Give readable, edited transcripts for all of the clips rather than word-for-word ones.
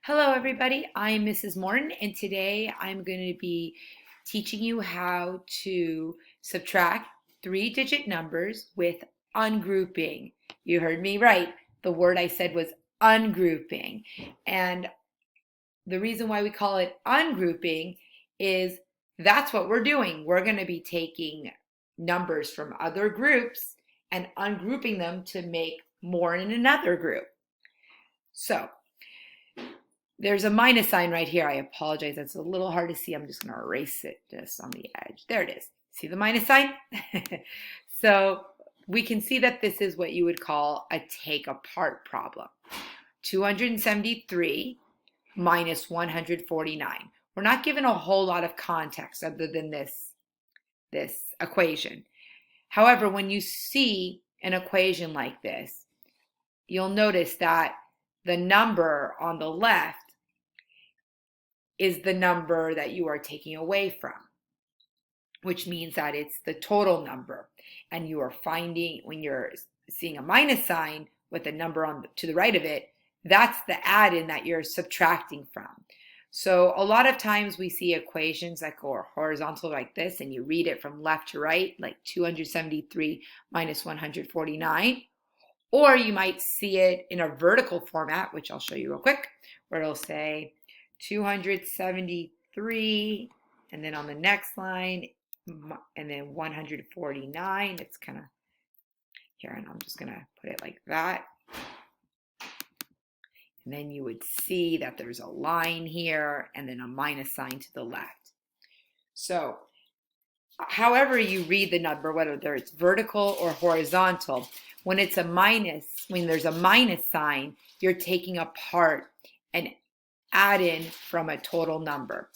Hello, everybody. I'm Mrs. Morton, and today I'm going to be teaching you how to subtract three-digit numbers with ungrouping. You heard me right. The word I said was ungrouping. And the reason why we call it ungrouping is that's what we're doing. We're going to be taking numbers from other groups and ungrouping them to make more in another group. So, there's a minus sign right here. I apologize. That's a little hard to see. I'm just going to erase it just on the edge. There it is. See the minus sign? So we can see that this is what you would call a take apart problem. 273 minus 149. We're not given a whole lot of context other than this equation. However, when you see an equation like this, you'll notice that the number on the left is the number that you are taking away from, which means that it's the total number. And you are finding, when you're seeing a minus sign with a number on to the right of it, that's the add-in that you're subtracting from. So a lot of times we see equations that go horizontal like this, and you read it from left to right, like 273 minus 149. Or you might see it in a vertical format, which I'll show you real quick, where it'll say 273, and then on the next line, and then 149. It's kind of here, and I'm just going to put it like that. And then you would see that there's a line here and then a minus sign to the left. So however you read the number, whether it's vertical or horizontal, when it's a minus, when there's a minus sign, you're taking apart an add-in from a total number.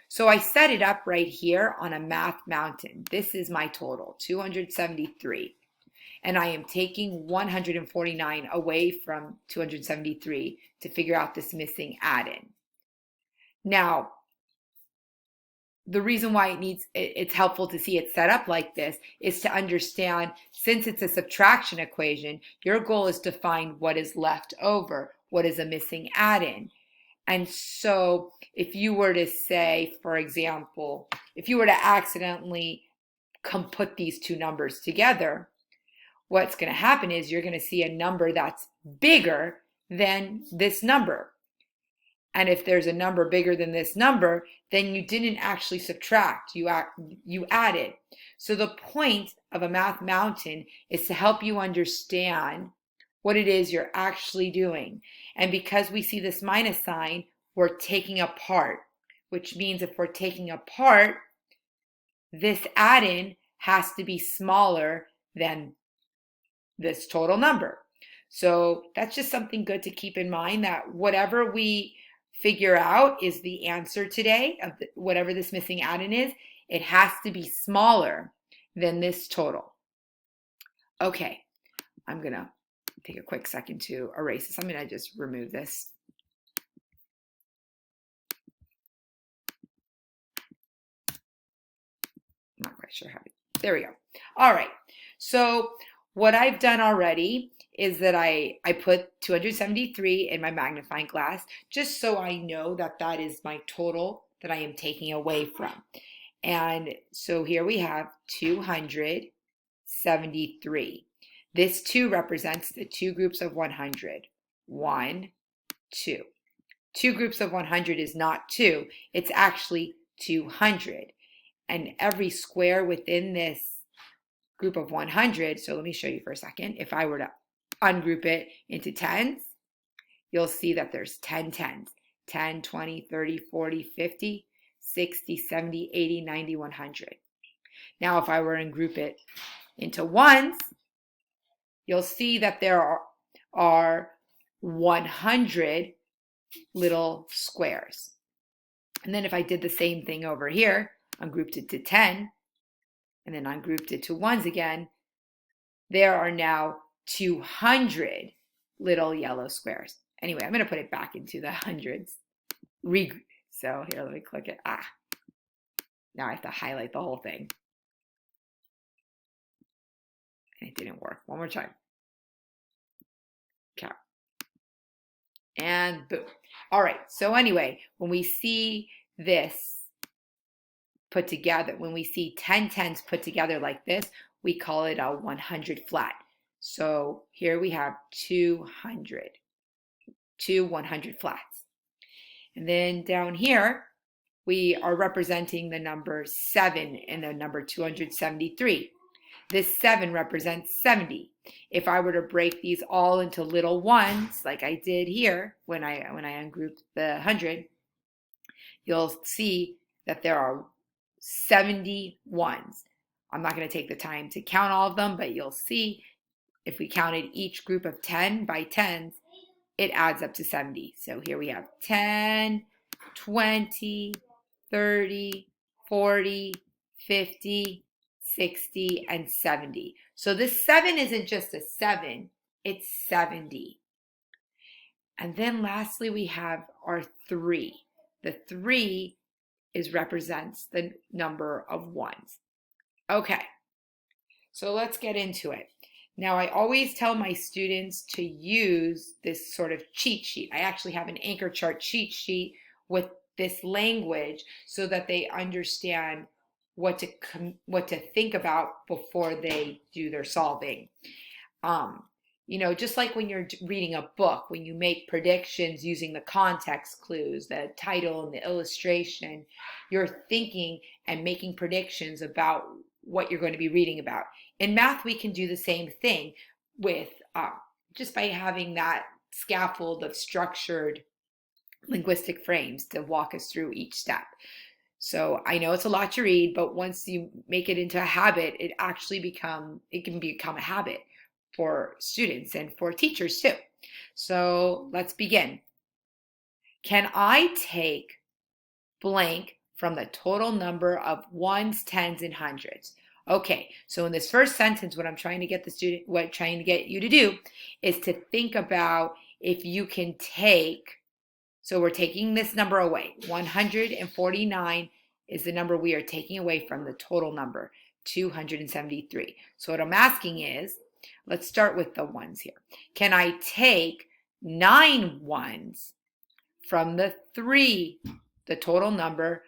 So I set it up right here on a math mountain. This is my total, 273. And I am taking 149 away from 273 to figure out this missing add-in. Now, the reason why it's helpful to see it set up like this is to understand, since it's a subtraction equation, your goal is to find what is left over, what is a missing add-in. And so if you were to say, for example, if you were to accidentally put these two numbers together, what's going to happen is you're going to see a number that's bigger than this number. And if there's a number bigger than this number, then you didn't actually subtract, you added. So the point of a math mountain is to help you understand what it is you're actually doing. And because we see this minus sign, we're taking apart, which means if we're taking apart, this add-in has to be smaller than this total number. So that's just something good to keep in mind, that whatever we figure out is the answer today of whatever this missing add-in is, it has to be smaller than this total. Okay, I'm going to take a quick second to erase this. I'm going to just remove this. I'm not quite sure how to. There we go. All right. So what I've done already is that I put 273 in my magnifying glass just so I know that that is my total that I am taking away from. And so here we have 273. This 2 represents the two groups of 100. 1, 2. Two groups of 100 is not 2. It's actually 200. And every square within this group of 100, so let me show you for a second. If I were to ungroup it into tens, you'll see that there's 10 tens. 10, 20, 30, 40, 50, 60, 70, 80, 90, 100. Now, if I were to group it into ones, you'll see that there are 100 little squares. And then if I did the same thing over here, ungrouped it to 10, and then ungrouped it to ones again, there are now 200 little yellow squares. Anyway, I'm going to put it back into the hundreds. So here, let me click it. Now I have to highlight the whole thing. And it didn't work. One more time. Okay. And boom. All right, so anyway, when we see this put together, when we see 10 tens put together like this, we call it a 100 flat. So here we have 200, two 100 flats. And then down here, we are representing the number 7 and the number 273. This 7 represents 70. If I were to break these all into little ones, like I did here when I ungrouped the 100, you'll see that there are 70 ones. I'm not going to take the time to count all of them, but you'll see if we counted each group of 10 by 10s, it adds up to 70. So here we have 10, 20, 30, 40, 50, 60, and 70. So this 7 isn't just a 7, it's 70. And then lastly, we have our 3. The 3 represents the number of ones. Okay, so let's get into it. Now, I always tell my students to use this sort of cheat sheet. I actually have an anchor chart cheat sheet with this language so that they understand what to think about before they do their solving. Just like when you're reading a book, when you make predictions using the context clues, the title and the illustration, you're thinking and making predictions about what you're going to be reading about. In math, we can do the same thing with just by having that scaffold of structured linguistic frames to walk us through each step. So I know it's a lot to read, but once you make it into a habit, it can become a habit for students and for teachers too. So let's begin. Can I take blank from the total number of ones, tens, and hundreds? Okay, so in this first sentence, what I'm trying to get you to do is to think about if you can take, so we're taking this number away. 149 is the number we are taking away from the total number, 273. So what I'm asking is, let's start with the ones here. Can I take 9 ones from the 3, the total number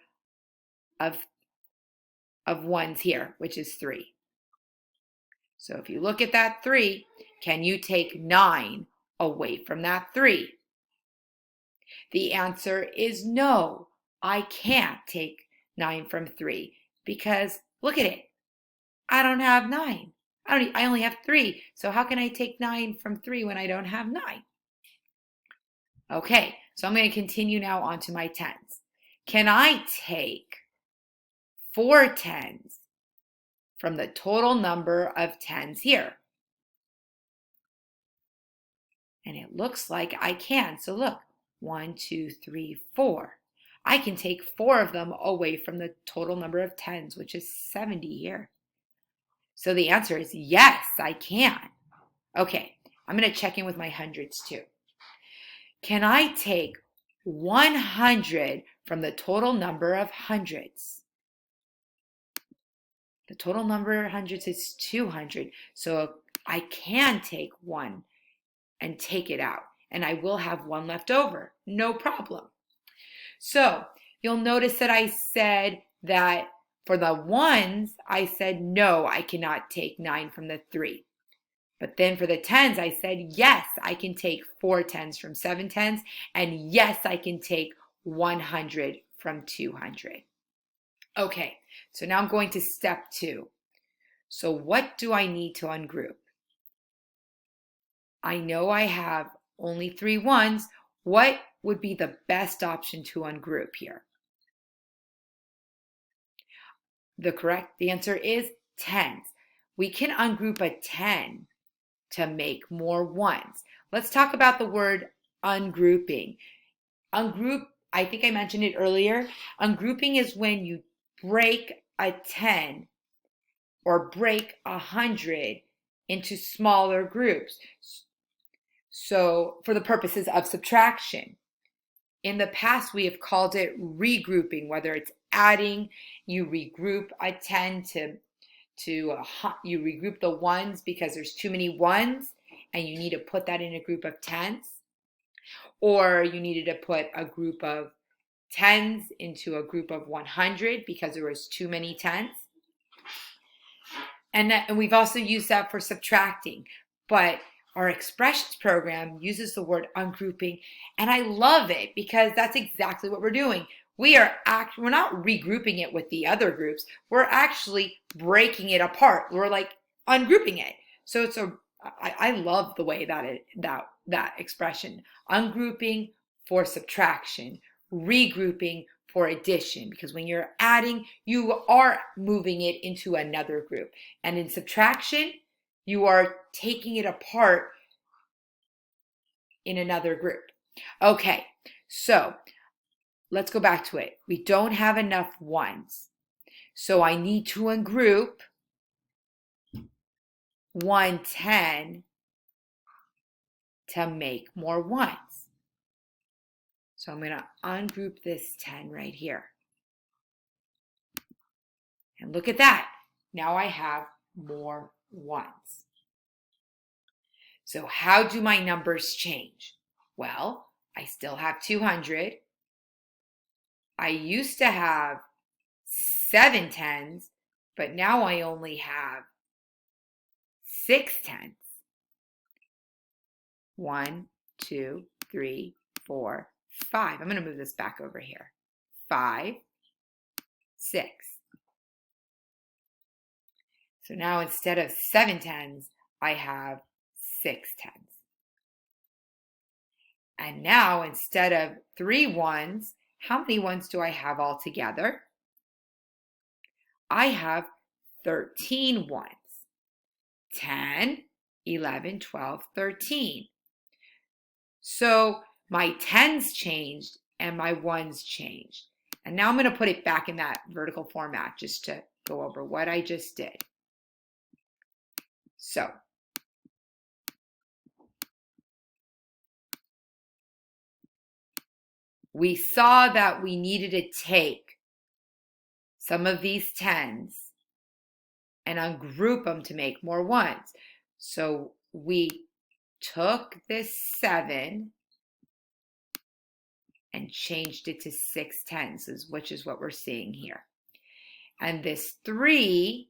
of ones here, which is 3? So if you look at that 3, can you take 9 away from that 3? The answer is no. I can't take 9 from 3 because look at it. I don't have 9. I only have 3. So how can I take 9 from 3 when I don't have 9? Okay, so I'm going to continue now on to my tens. Can I take 4 tens from the total number of tens here? And it looks like I can. So look, 1, 2, 3, 4. I can take 4 of them away from the total number of tens, which is 70 here. So the answer is yes, I can. Okay, I'm going to check in with my hundreds too. Can I take 100 from the total number of hundreds? The total number of hundreds is 200. So I can take 1 and take it out. And I will have 1 left over. No problem. So you'll notice that I said that for the ones, I said, no, I cannot take 9 from the 3. But then for the tens, I said, yes, I can take 4 tens from 7 tens. And yes, I can take 100 from 200. Okay, so now I'm going to step 2. So what do I need to ungroup? I know I have only 3 ones. What would be the best option to ungroup here? The answer is tens. We can ungroup a 10 to make more ones. Let's talk about the word ungrouping. Ungroup, I think I mentioned it earlier. Ungrouping is when you break a 10 or break 100 into smaller groups. So for the purposes of subtraction. In the past, we have called it regrouping, whether it's adding, you regroup a 10 you regroup the ones because there's too many ones and you need to put that in a group of tens. Or you needed to put a group of tens into a group of 100 because there was too many tens. And we've also used that for subtracting. But our expressions program uses the word ungrouping, and I love it because that's exactly what we're doing. We're not regrouping it with the other groups. We're actually breaking it apart. We're like ungrouping it. So I love the way that expression, ungrouping for subtraction, regrouping for addition, because when you're adding, you are moving it into another group. And in subtraction, you are taking it apart in another group. Okay, so let's go back to it. We don't have enough ones. So I need to ungroup 110 to make more ones. So I'm going to ungroup this 10 right here. And look at that. Now I have more ones. So how do my numbers change? Well, I still have 200. I used to have 7 tens, but now I only have 6 tens. 1, 2, 3, 4, 5. I'm going to move this back over here. 5, 6. So now instead of 7 tens, I have 6 tens. And now instead of 3 ones, how many ones do I have all together? I have 13 ones. 10, 11, 12, 13. So my tens changed and my ones changed. And now I'm going to put it back in that vertical format just to go over what I just did. So we saw that we needed to take some of these tens and ungroup them to make more ones. So we took this 7 and changed it to 6 tens, which is what we're seeing here. And this 3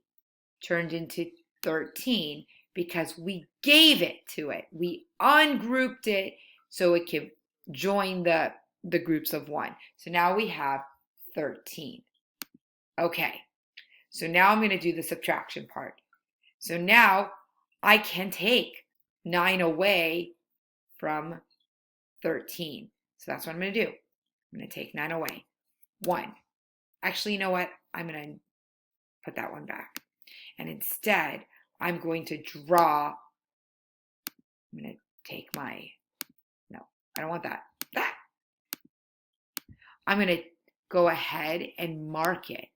turned into 13 because we gave it to it. We ungrouped it so it could join the groups of 1. So now we have 13. Okay, so now I'm going to do the subtraction part. So now I can take 9 away from 13. So that's what I'm going to do. I'm going to take 9 away. 1. Actually, you know what? I'm going to put that one back. And instead, I'm going to draw. I'm going to take my, no, I don't want that. That. I'm going to go ahead and mark it.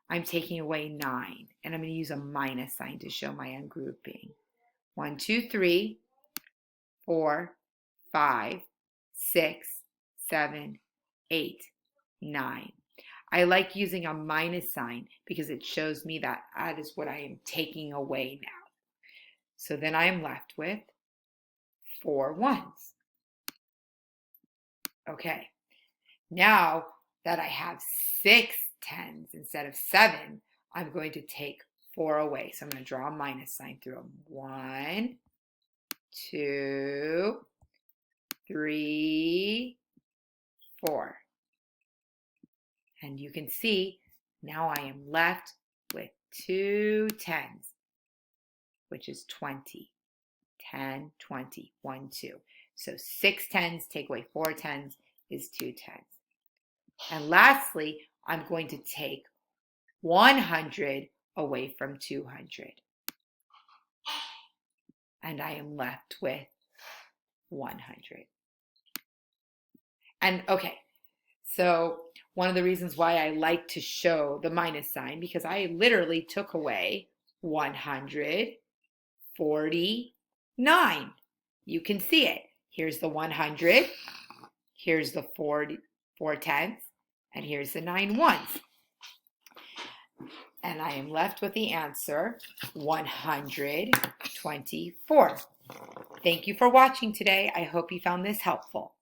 I'm taking away 9, and I'm going to use a minus sign to show my ungrouping. 1, 2, 3, 4, 5, 6, 7, 8, 9. I like using a minus sign because it shows me that that is what I am taking away now. So then I am left with 4 ones. Okay, now that I have 6 tens instead of 7, I'm going to take 4 away. So I'm going to draw a minus sign through them. 1, 2, 3, 4. And you can see now I am left with 2 tens, which is 20. 10, 20, 1, 2. So 6 tens, take away 4 tens is 2 tens. And lastly, I'm going to take 100 away from 200. And I am left with 100. And okay, so one of the reasons why I like to show the minus sign, because I literally took away 149. You can see it. Here's the 100. Here's the 4 tens. And here's the 9 ones. And I am left with the answer 124. Thank you for watching today. I hope you found this helpful.